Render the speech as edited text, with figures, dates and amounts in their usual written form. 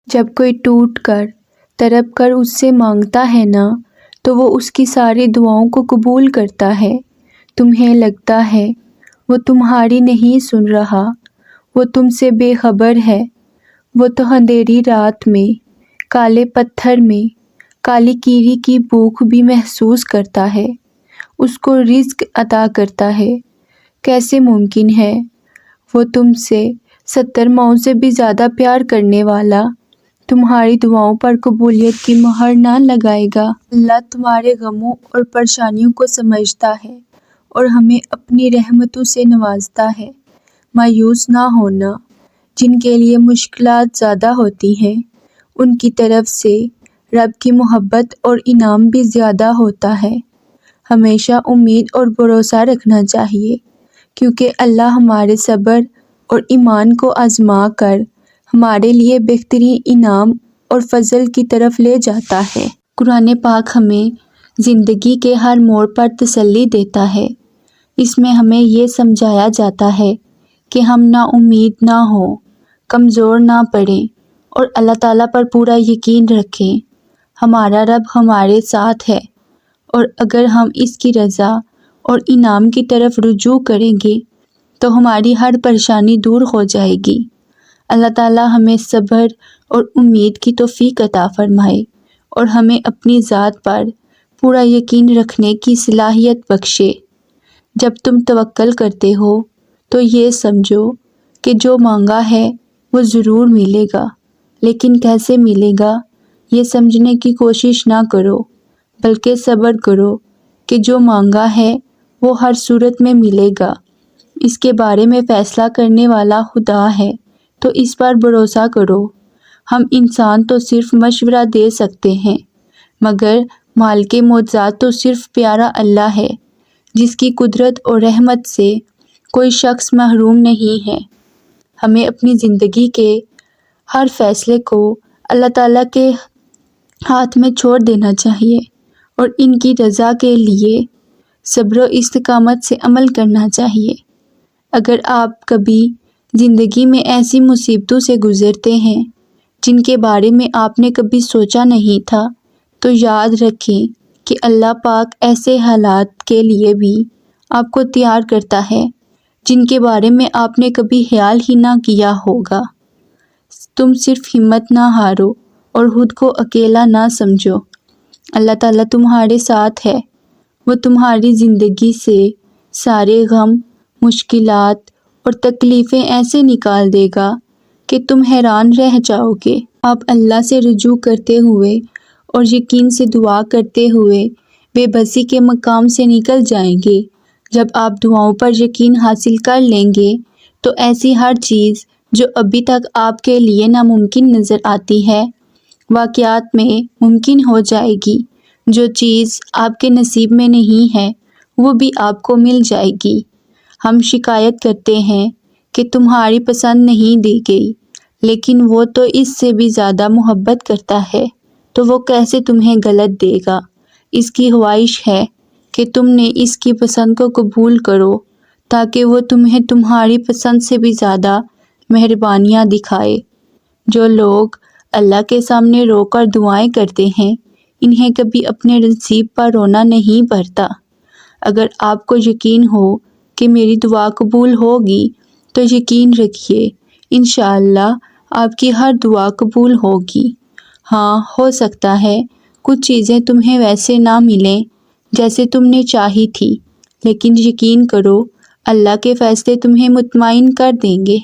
جب کوئی ٹوٹ کر تڑپ کر اس سے مانگتا ہے نا تو وہ اس کی ساری دعاؤں کو قبول کرتا ہے۔ تمہیں لگتا ہے وہ تمہاری نہیں سن رہا، وہ تم سے بے خبر ہے۔ وہ تو اندھیری رات میں، کالے پتھر میں، کالی کیری کی بھوک بھی محسوس کرتا ہے، اس کو رزق عطا کرتا ہے۔ کیسے ممکن ہے وہ تم سے 70 ماؤں سے بھی زیادہ پیار کرنے والا تمہاری دعاؤں پر قبولیت کی مہر نہ لگائے گا؟ اللہ تمہارے غموں اور پریشانیوں کو سمجھتا ہے اور ہمیں اپنی رحمتوں سے نوازتا ہے۔ مایوس نہ ہونا، جن کے لیے مشکلات زیادہ ہوتی ہیں ان کی طرف سے رب کی محبت اور انعام بھی زیادہ ہوتا ہے۔ ہمیشہ امید اور بھروسہ رکھنا چاہیے، کیونکہ اللہ ہمارے صبر اور ایمان کو آزما کر ہمارے لیے بہترین انعام اور فضل کی طرف لے جاتا ہے۔ قرآن پاک ہمیں زندگی کے ہر موڑ پر تسلی دیتا ہے۔ اس میں ہمیں یہ سمجھایا جاتا ہے کہ ہم نا امید نہ ہوں، کمزور نہ پڑیں اور اللہ تعالیٰ پر پورا یقین رکھیں۔ ہمارا رب ہمارے ساتھ ہے اور اگر ہم اس کی رضا اور انعام کی طرف رجوع کریں گے تو ہماری ہر پریشانی دور ہو جائے گی۔ اللہ تعالیٰ ہمیں صبر اور امید کی توفیق عطا فرمائے اور ہمیں اپنی ذات پر پورا یقین رکھنے کی صلاحیت بخشے۔ جب تم توکل کرتے ہو تو یہ سمجھو کہ جو مانگا ہے وہ ضرور ملے گا، لیکن کیسے ملے گا یہ سمجھنے کی کوشش نہ کرو، بلکہ صبر کرو کہ جو مانگا ہے وہ ہر صورت میں ملے گا۔ اس کے بارے میں فیصلہ کرنے والا خدا ہے، تو اس پر بھروسہ کرو۔ ہم انسان تو صرف مشورہ دے سکتے ہیں، مگر مالک معجزات تو صرف پیارا اللہ ہے، جس کی قدرت اور رحمت سے کوئی شخص محروم نہیں ہے۔ ہمیں اپنی زندگی کے ہر فیصلے کو اللہ تعالیٰ کے ہاتھ میں چھوڑ دینا چاہیے اور ان کی رضا کے لیے صبر و استقامت سے عمل کرنا چاہیے۔ اگر آپ کبھی زندگی میں ایسی مصیبتوں سے گزرتے ہیں جن کے بارے میں آپ نے کبھی سوچا نہیں تھا، تو یاد رکھیں کہ اللہ پاک ایسے حالات کے لیے بھی آپ کو تیار کرتا ہے جن کے بارے میں آپ نے کبھی خیال ہی نہ کیا ہوگا۔ تم صرف ہمت نہ ہارو اور خود کو اکیلا نہ سمجھو۔ اللہ تعالیٰ تمہارے ساتھ ہے، وہ تمہاری زندگی سے سارے غم، مشکلات اور تکلیفیں ایسے نکال دے گا کہ تم حیران رہ جاؤ گے۔ آپ اللہ سے رجوع کرتے ہوئے اور یقین سے دعا کرتے ہوئے بے بسی کے مقام سے نکل جائیں گے۔ جب آپ دعاؤں پر یقین حاصل کر لیں گے تو ایسی ہر چیز جو ابھی تک آپ کے لیے ناممکن نظر آتی ہے، واقعات میں ممکن ہو جائے گی۔ جو چیز آپ کے نصیب میں نہیں ہے وہ بھی آپ کو مل جائے گی۔ ہم شکایت کرتے ہیں کہ تمہاری پسند نہیں دی گئی، لیکن وہ تو اس سے بھی زیادہ محبت کرتا ہے، تو وہ کیسے تمہیں غلط دے گا؟ اس کی خواہش ہے کہ تم نے اس کی پسند کو قبول کرو تاکہ وہ تمہیں تمہاری پسند سے بھی زیادہ مہربانیاں دکھائے۔ جو لوگ اللہ کے سامنے رو کر دعائیں کرتے ہیں انہیں کبھی اپنے نصیب پر رونا نہیں پڑتا۔ اگر آپ کو یقین ہو کہ میری دعا قبول ہوگی تو یقین رکھیے انشاءاللہ آپ کی ہر دعا قبول ہوگی۔ ہاں، ہو سکتا ہے کچھ چیزیں تمہیں ویسے نہ ملیں جیسے تم نے چاہی تھی، لیکن یقین کرو اللہ کے فیصلے تمہیں مطمئن کر دیں گے۔